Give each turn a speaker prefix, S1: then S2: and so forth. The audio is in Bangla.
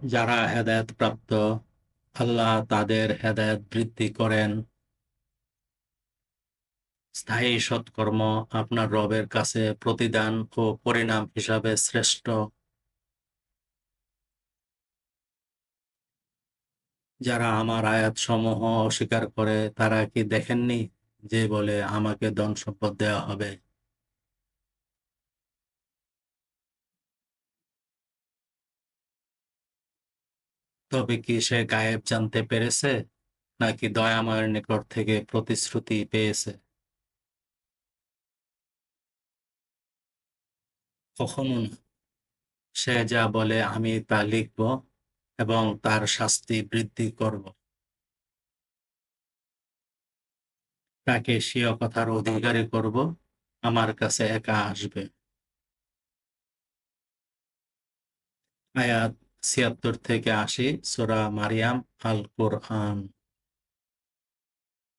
S1: যারা হেদায়েত প্রাপ্ত, আল্লাহ তাদের হেদায়েত বৃদ্ধি করেন। স্থায়ী সৎকর্ম আপনার রবের কাছে প্রতিদান ও পরিণাম হিসাবে শ্রেষ্ঠ। যারা আমার আয়াতসমূহ অস্বীকার করে তারা কি দেখেননি যে বলে আমাকে ধন সম্পদ দেওয়া হবে? তবে কি সে গায়েব জানতে পেরেছে, নাকি দয়াময়ের নিকট থেকে প্রতিশ্রুতি পেয়েছে? কখনো না। সে যা বলে আমি তা লিখব এবং তার শাস্তি বৃদ্ধি করব। তাকে স্বীয় কথার অধিকারী করব, আমার কাছে একা আসবে। আয়াত ৭৬ থেকে ৮০, সূরা মারিয়াম, আল কোরআন।